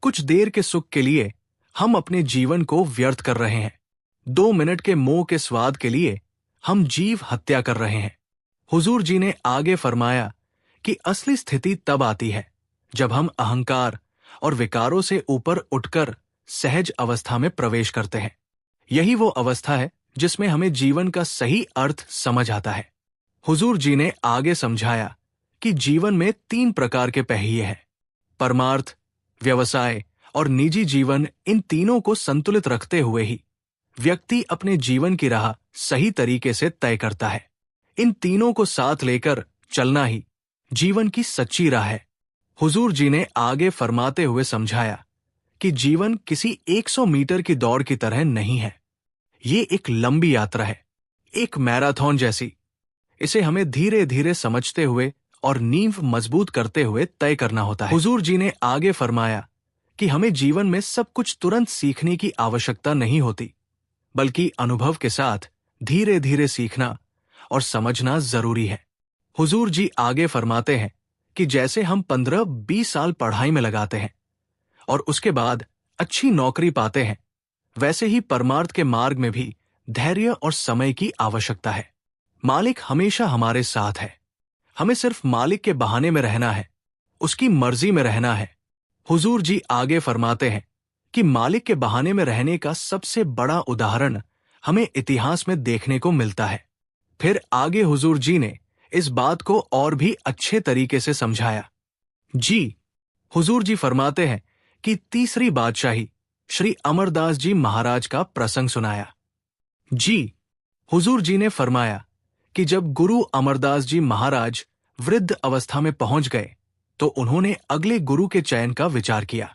कुछ देर के सुख के लिए हम अपने जीवन को व्यर्थ कर रहे हैं। 2 मिनट के मोह के स्वाद के लिए हम जीव हत्या कर रहे हैं। हुजूर जी ने आगे फरमाया कि असली स्थिति तब आती है जब हम अहंकार और विकारों से ऊपर उठकर सहज अवस्था में प्रवेश करते हैं। यही वो अवस्था है जिसमें हमें जीवन का सही अर्थ समझ आता है। हुजूर जी ने आगे समझाया कि जीवन में 3 प्रकार के पहिए हैं: परमार्थ, व्यवसाय और निजी जीवन। इन तीनों को संतुलित रखते हुए ही व्यक्ति अपने जीवन की राह सही तरीके से तय करता है। इन तीनों को साथ लेकर चलना ही जीवन की सच्ची राह है। हुजूर जी ने आगे फरमाते हुए समझाया कि जीवन किसी 100 मीटर की दौड़ की तरह नहीं है। ये एक लंबी यात्रा है, एक मैराथन जैसी। इसे हमें धीरे धीरे समझते हुए और नींव मजबूत करते हुए तय करना होता है। हुजूर जी ने आगे फरमाया कि हमें जीवन में सब कुछ तुरंत सीखने की आवश्यकता नहीं होती, बल्कि अनुभव के साथ धीरे धीरे सीखना और समझना जरूरी है। हुजूर जी आगे फरमाते हैं कि जैसे हम 15-20 साल पढ़ाई में लगाते हैं और उसके बाद अच्छी नौकरी पाते हैं, वैसे ही परमार्थ के मार्ग में भी धैर्य और समय की आवश्यकता है। मालिक हमेशा हमारे साथ है, हमें सिर्फ मालिक के बहाने में रहना है, उसकी मर्जी में रहना है। हुजूर जी आगे फरमाते हैं कि मालिक के बहाने में रहने का सबसे बड़ा उदाहरण हमें इतिहास में देखने को मिलता है। फिर आगे हुजूर जी ने इस बात को और भी अच्छे तरीके से समझाया। हुजूर जी फरमाते हैं कि तीसरी बादशाही श्री अमरदास जी महाराज का प्रसंग सुनाया। हुजूर जी ने फरमाया कि जब गुरु अमरदास जी महाराज वृद्ध अवस्था में पहुंच गए तो उन्होंने अगले गुरु के चयन का विचार किया।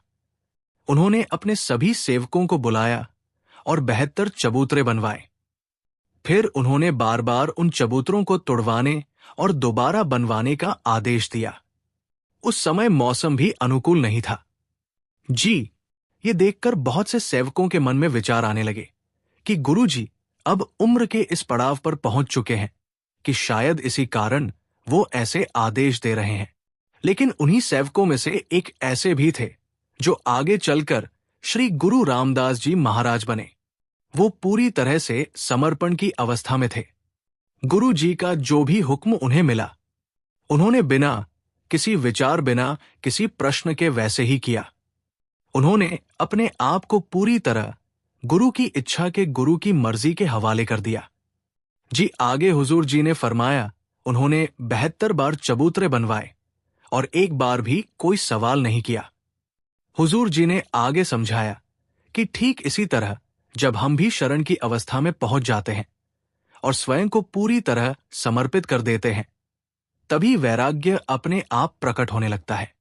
उन्होंने अपने सभी सेवकों को बुलाया और 72 चबूतरे बनवाए। फिर उन्होंने बार बार उन चबूतरों को तुड़वाने और दोबारा बनवाने का आदेश दिया। उस समय मौसम भी अनुकूल नहीं था। ये देखकर बहुत से सेवकों के मन में विचार आने लगे कि गुरुजी अब उम्र के इस पड़ाव पर पहुंच चुके हैं कि शायद इसी कारण वो ऐसे आदेश दे रहे हैं। लेकिन उन्हीं सेवकों में से एक ऐसे भी थे जो आगे चलकर श्री गुरु रामदास जी महाराज बने। वो पूरी तरह से समर्पण की अवस्था में थे। गुरु जी का जो भी हुक्म उन्हें मिला, उन्होंने बिना किसी विचार, बिना किसी प्रश्न के वैसे ही किया। उन्होंने अपने आप को पूरी तरह गुरु की इच्छा के, गुरु की मर्जी के हवाले कर दिया। आगे हुजूर जी ने फरमाया उन्होंने 72 बार चबूतरे बनवाए और एक बार भी कोई सवाल नहीं किया। हुजूर जी ने आगे समझाया कि ठीक इसी तरह जब हम भी शरण की अवस्था में पहुंच जाते हैं और स्वयं को पूरी तरह समर्पित कर देते हैं, तभी वैराग्य अपने आप प्रकट होने लगता है।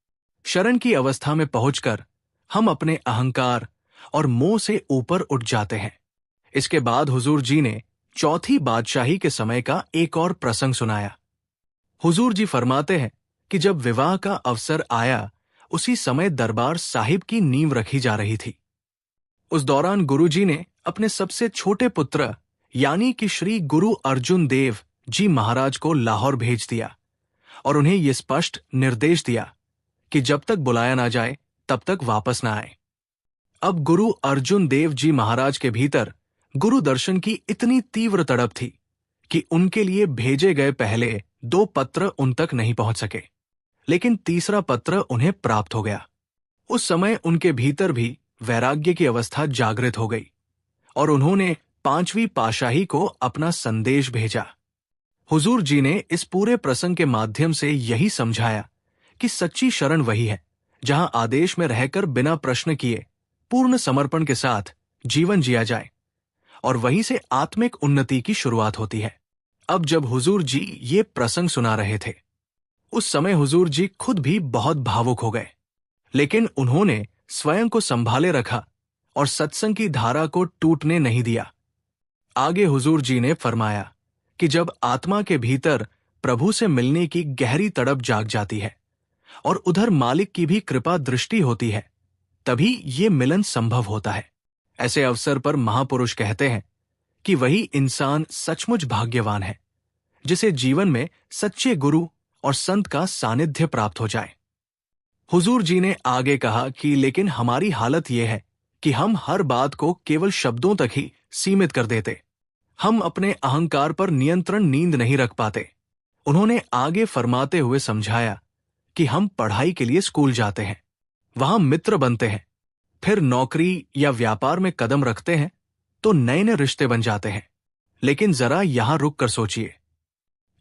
शरण की अवस्था में पहुंचकर हम अपने अहंकार और मोह से ऊपर उठ जाते हैं। इसके बाद हुजूर जी ने चौथी बादशाही के समय का एक और प्रसंग सुनाया। हुजूर जी फरमाते हैं कि जब विवाह का अवसर आया, उसी समय दरबार साहिब की नींव रखी जा रही थी। उस दौरान गुरु जी ने अपने सबसे छोटे पुत्र यानी कि श्री गुरु अर्जुन देव जी महाराज को लाहौर भेज दिया और उन्हें यह स्पष्ट निर्देश दिया कि जब तक बुलाया ना जाए तब तक वापस ना आए। अब गुरु अर्जुन देव जी महाराज के भीतर गुरु दर्शन की इतनी तीव्र तड़प थी कि उनके लिए भेजे गए पहले 2 पत्र उन तक नहीं पहुंच सके, लेकिन तीसरा पत्र उन्हें प्राप्त हो गया। उस समय उनके भीतर भी वैराग्य की अवस्था जागृत हो गई और उन्होंने 5वीं पाशाही को अपना संदेश भेजा। हुजूर जी ने इस पूरे प्रसंग के माध्यम से यही समझाया कि सच्ची शरण वही है जहां आदेश में रहकर बिना प्रश्न किए पूर्ण समर्पण के साथ जीवन जिया जाए, और वहीं से आत्मिक उन्नति की शुरुआत होती है। अब जब हुजूर जी ये प्रसंग सुना रहे थे, उस समय हुजूर जी खुद भी बहुत भावुक हो गए, लेकिन उन्होंने स्वयं को संभाले रखा और सत्संग की धारा को टूटने नहीं दिया। आगे हुजूर जी ने फरमाया कि जब आत्मा के भीतर प्रभु से मिलने की गहरी तड़प जाग जाती है और उधर मालिक की भी कृपा दृष्टि होती है, तभी ये मिलन संभव होता है। ऐसे अवसर पर महापुरुष कहते हैं कि वही इंसान सचमुच भाग्यवान है जिसे जीवन में सच्चे गुरु और संत का सानिध्य प्राप्त हो जाए। हुजूर जी ने आगे कहा कि लेकिन हमारी हालत यह है कि हम हर बात को केवल शब्दों तक ही सीमित कर देते। हम अपने अहंकार पर नियंत्रण नींद नहीं रख पाते। उन्होंने आगे फरमाते हुए समझाया कि हम पढ़ाई के लिए स्कूल जाते हैं, वहां मित्र बनते हैं, फिर नौकरी या व्यापार में कदम रखते हैं तो नए नए रिश्ते बन जाते हैं। लेकिन जरा यहां रुक कर सोचिए,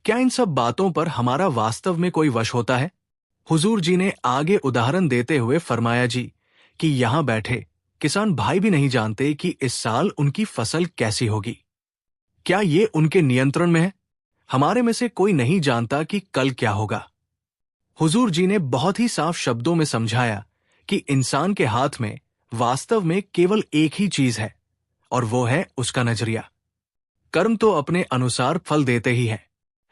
क्या इन सब बातों पर हमारा वास्तव में कोई वश होता है? हुजूर जी ने आगे उदाहरण देते हुए फरमाया जी कि यहां बैठे किसान भाई भी नहीं जानते कि इस साल उनकी फसल कैसी होगी। क्या ये उनके नियंत्रण में है? हमारे में से कोई नहीं जानता कि कल क्या होगा। हुजूर जी ने बहुत ही साफ शब्दों में समझाया कि इंसान के हाथ में वास्तव में केवल एक ही चीज है, और वो है उसका नजरिया। कर्म तो अपने अनुसार फल देते ही है,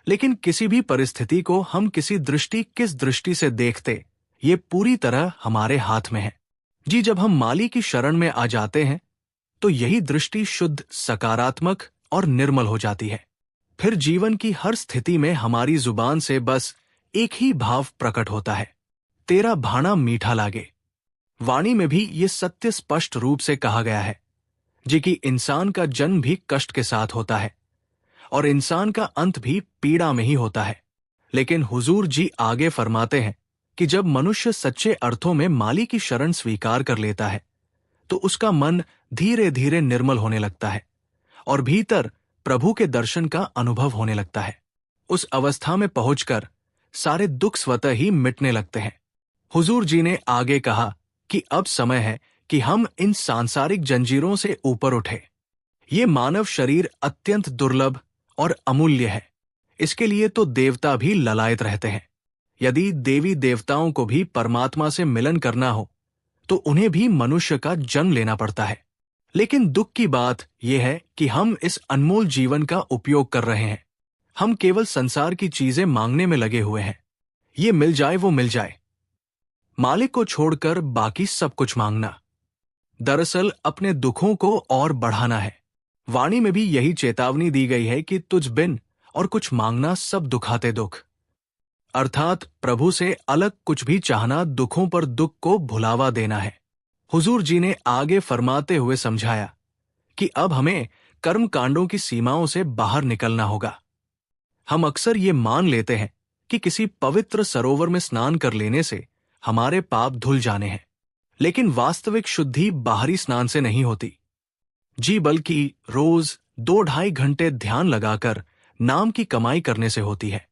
लेकिन किसी भी परिस्थिति को हम किस दृष्टि से देखते, ये पूरी तरह हमारे हाथ में है। जी, जब हम माली की शरण में आ जाते हैं तो यही दृष्टि शुद्ध, सकारात्मक और निर्मल हो जाती है। फिर जीवन की हर स्थिति में हमारी जुबान से बस एक ही भाव प्रकट होता है, तेरा भाना मीठा लागे। वाणी में भी ये सत्य स्पष्ट रूप से कहा गया है जी कि इंसान का जन्म भी कष्ट के साथ होता है और इंसान का अंत भी पीड़ा में ही होता है। लेकिन हुजूर जी आगे फरमाते हैं कि जब मनुष्य सच्चे अर्थों में माली की शरण स्वीकार कर लेता है तो उसका मन धीरे धीरे निर्मल होने लगता है और भीतर प्रभु के दर्शन का अनुभव होने लगता है। उस अवस्था में पहुंचकर सारे दुख स्वतः ही मिटने लगते हैं। हुजूर जी ने आगे कहा कि अब समय है कि हम इन सांसारिक जंजीरों से ऊपर उठे। ये मानव शरीर अत्यंत दुर्लभ और अमूल्य है। इसके लिए तो देवता भी ललायत रहते हैं। यदि देवी देवताओं को भी परमात्मा से मिलन करना हो तो उन्हें भी मनुष्य का जन्म लेना पड़ता है। लेकिन दुख की बात यह है कि हम इस अनमोल जीवन का उपयोग कर रहे हैं। हम केवल संसार की चीजें मांगने में लगे हुए हैं। ये मिल जाए वो मिल जाए, मालिक को छोड़कर बाकी सब कुछ मांगना दरअसल अपने दुखों को और बढ़ाना है। वाणी में भी यही चेतावनी दी गई है कि तुझ बिन और कुछ मांगना सब दुखाते दुख, अर्थात प्रभु से अलग कुछ भी चाहना दुखों पर दुख को भुलावा देना है। हुजूर जी ने आगे फरमाते हुए समझाया कि अब हमें कर्म कांडों की सीमाओं से बाहर निकलना होगा। हम अक्सर ये मान लेते हैं कि किसी पवित्र सरोवर में स्नान कर लेने से हमारे पाप धुल जाने हैं, लेकिन वास्तविक शुद्धि बाहरी स्नान से नहीं होती जी, बल्कि रोज 2-2.5 घंटे ध्यान लगाकर नाम की कमाई करने से होती है।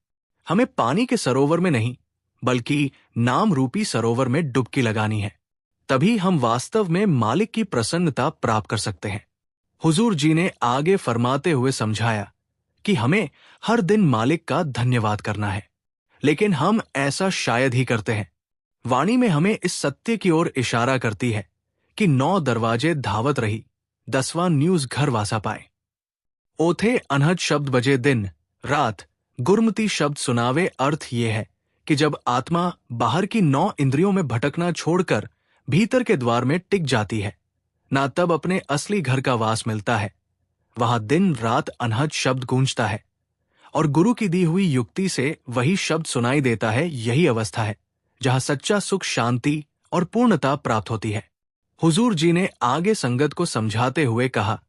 हमें पानी के सरोवर में नहीं बल्कि नाम रूपी सरोवर में डुबकी लगानी है, तभी हम वास्तव में मालिक की प्रसन्नता प्राप्त कर सकते हैं। हुजूर जी ने आगे फरमाते हुए समझाया कि हमें हर दिन मालिक का धन्यवाद करना है, लेकिन हम ऐसा शायद ही करते हैं। वाणी में हमें इस सत्य की ओर इशारा करती है कि 9 दरवाजे धावत रही, 10वां न्यूज घर वासा पाए। ओथे अनहद शब्द बजे दिन रात, गुरमती शब्द सुनावे। अर्थ ये है कि जब आत्मा बाहर की 9 इंद्रियों में भटकना छोड़कर भीतर के द्वार में टिक जाती है, ना तब अपने असली घर का वास मिलता है। वहां दिन रात अनहद शब्द गूंजता है और गुरु की दी हुई युक्ति से वही शब्द सुनाई देता है। यही अवस्था है जहां सच्चा सुख, शांति और पूर्णता प्राप्त होती है। हुजूर जी ने आगे संगत को समझाते हुए कहा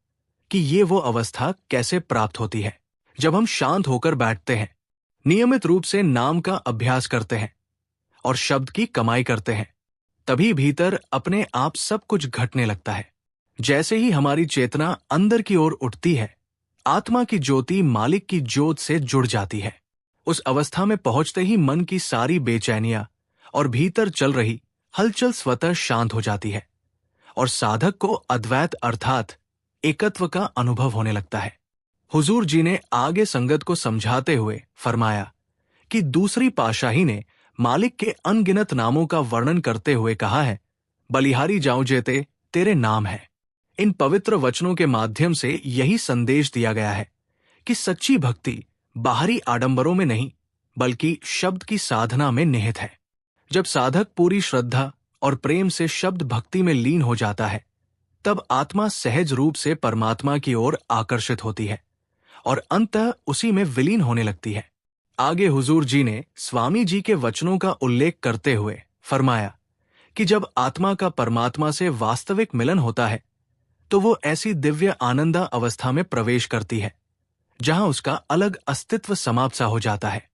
कि ये वो अवस्था कैसे प्राप्त होती है जब हम शांत होकर बैठते हैं, नियमित रूप से नाम का अभ्यास करते हैं और शब्द की कमाई करते हैं, तभी भीतर अपने आप सब कुछ घटने लगता है। जैसे ही हमारी चेतना अंदर की ओर उठती है, आत्मा की ज्योति मालिक की ज्योत से जुड़ जाती है। उस अवस्था में पहुंचते ही मन की सारी बेचैनियां और भीतर चल रही हलचल स्वतः शांत हो जाती है और साधक को अद्वैत अर्थात एकत्व का अनुभव होने लगता है। हुजूर जी ने आगे संगत को समझाते हुए फरमाया कि दूसरी पातशाही ने मालिक के अनगिनत नामों का वर्णन करते हुए कहा है, बलिहारी जाऊं जेते तेरे नाम है। इन पवित्र वचनों के माध्यम से यही संदेश दिया गया है कि सच्ची भक्ति बाहरी आडंबरों में नहीं बल्कि शब्द की साधना में निहित है। जब साधक पूरी श्रद्धा और प्रेम से शब्द भक्ति में लीन हो जाता है, तब आत्मा सहज रूप से परमात्मा की ओर आकर्षित होती है और अंततः उसी में विलीन होने लगती है। आगे हुजूर जी ने स्वामी जी के वचनों का उल्लेख करते हुए फरमाया कि जब आत्मा का परमात्मा से वास्तविक मिलन होता है तो वो ऐसी दिव्य आनंदा अवस्था में प्रवेश करती है जहां उसका अलग अस्तित्व समाप्त सा हो जाता है।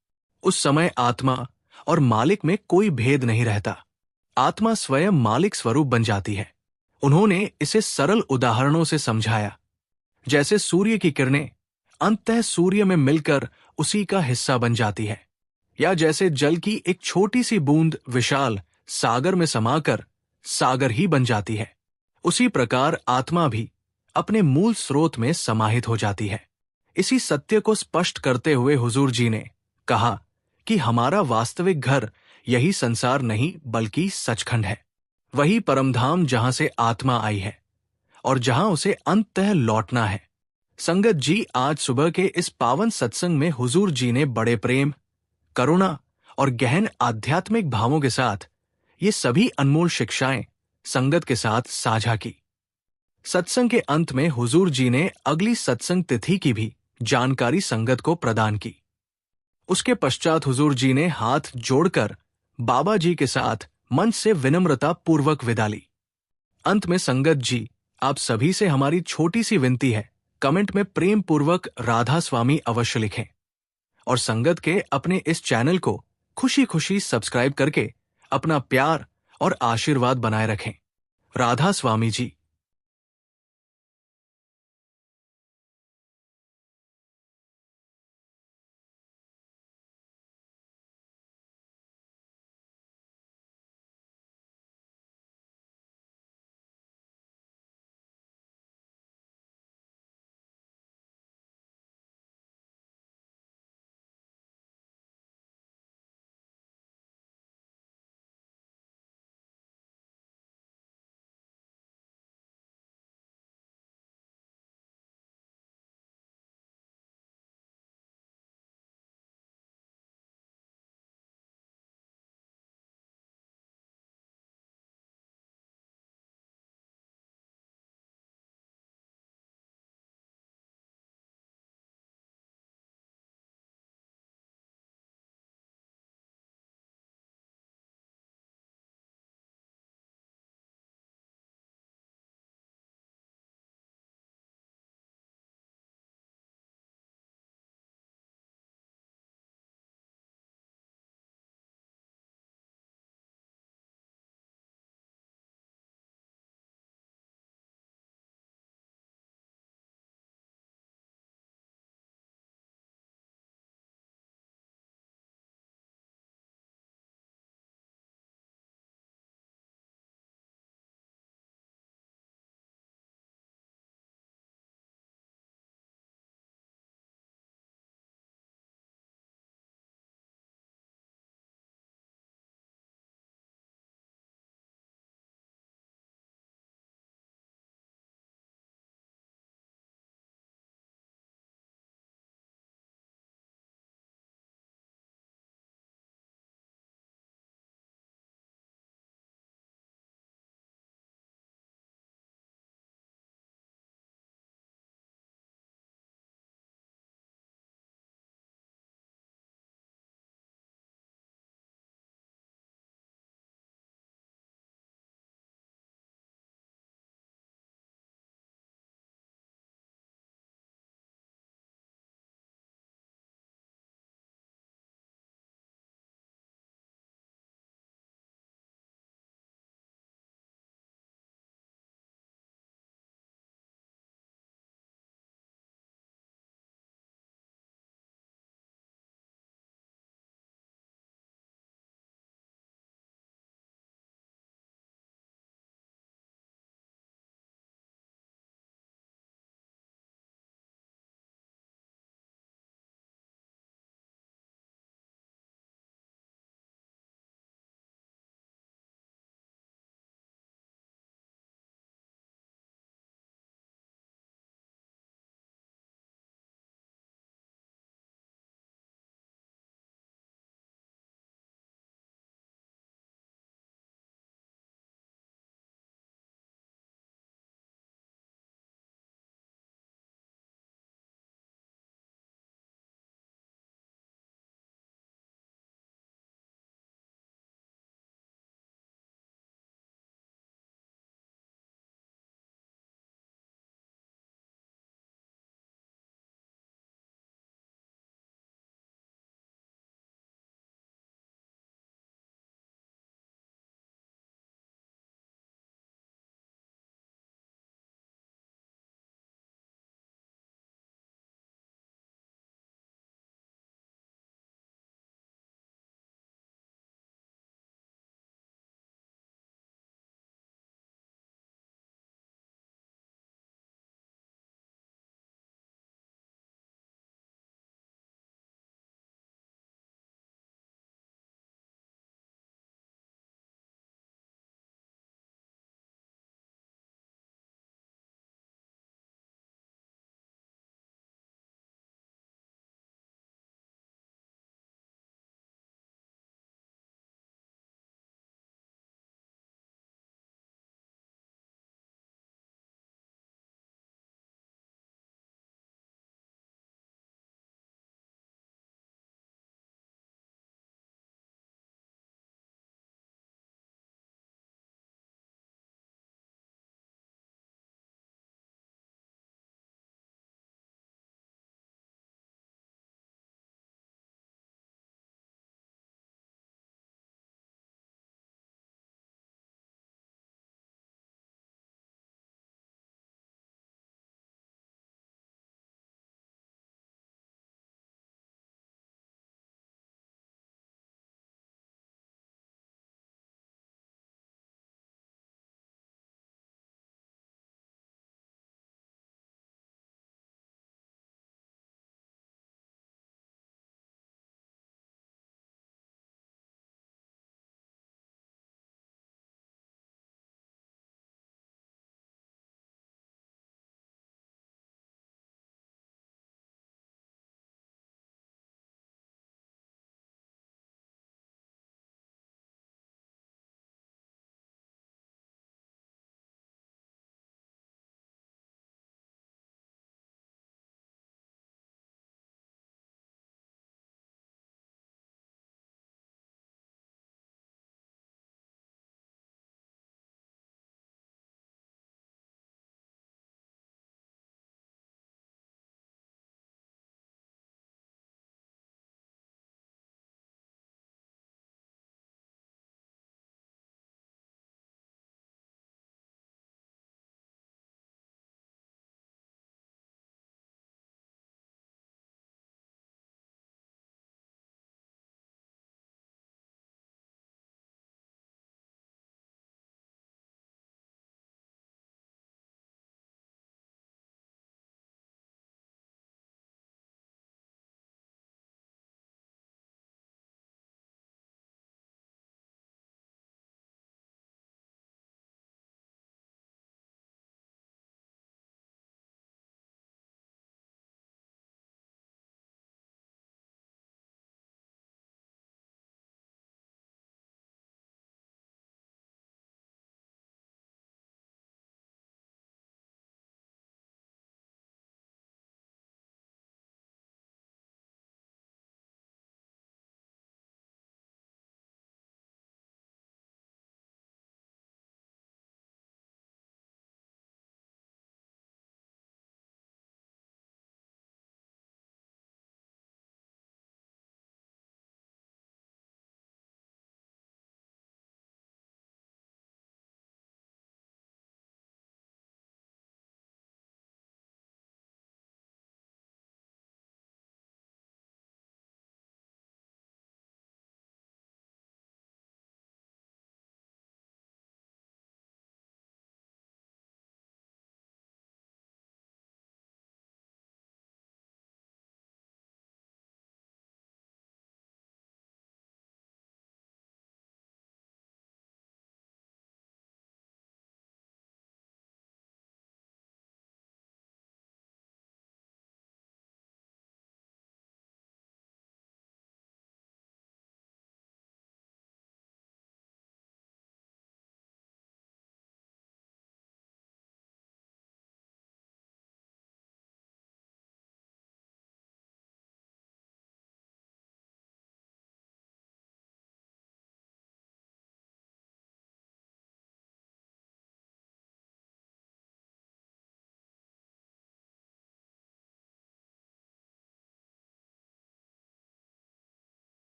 उस समय आत्मा और मालिक में कोई भेद नहीं रहता। आत्मा स्वयं मालिक स्वरूप बन जाती है। उन्होंने इसे सरल उदाहरणों से समझाया, जैसे सूर्य की किरणें अंततः सूर्य में मिलकर उसी का हिस्सा बन जाती है, या जैसे जल की एक छोटी सी बूंद विशाल सागर में समाकर सागर ही बन जाती है। उसी प्रकार आत्मा भी अपने मूल स्रोत में समाहित हो जाती है। इसी सत्य को स्पष्ट करते हुए हुजूर जी ने कहा कि हमारा वास्तविक घर यही संसार नहीं बल्कि सचखंड है, वही परमधाम जहां से आत्मा आई है और जहां उसे अंततः लौटना है। संगत जी, आज सुबह के इस पावन सत्संग में हुजूर जी ने बड़े प्रेम, करुणा और गहन आध्यात्मिक भावों के साथ ये सभी अनमोल शिक्षाएं संगत के साथ साझा की। सत्संग के अंत में हुजूर जी ने अगली सत्संग तिथि की भी जानकारी संगत को प्रदान की। उसके पश्चात हुजूर जी ने हाथ जोड़कर बाबा जी के साथ मंच से विनम्रता पूर्वक विदा ली। अंत में संगत जी, आप सभी से हमारी छोटी सी विनती है, कमेंट में प्रेम पूर्वक राधा स्वामी अवश्य लिखें और संगत के अपने इस चैनल को खुशी खुशी सब्सक्राइब करके अपना प्यार और आशीर्वाद बनाए रखें। राधा स्वामी जी।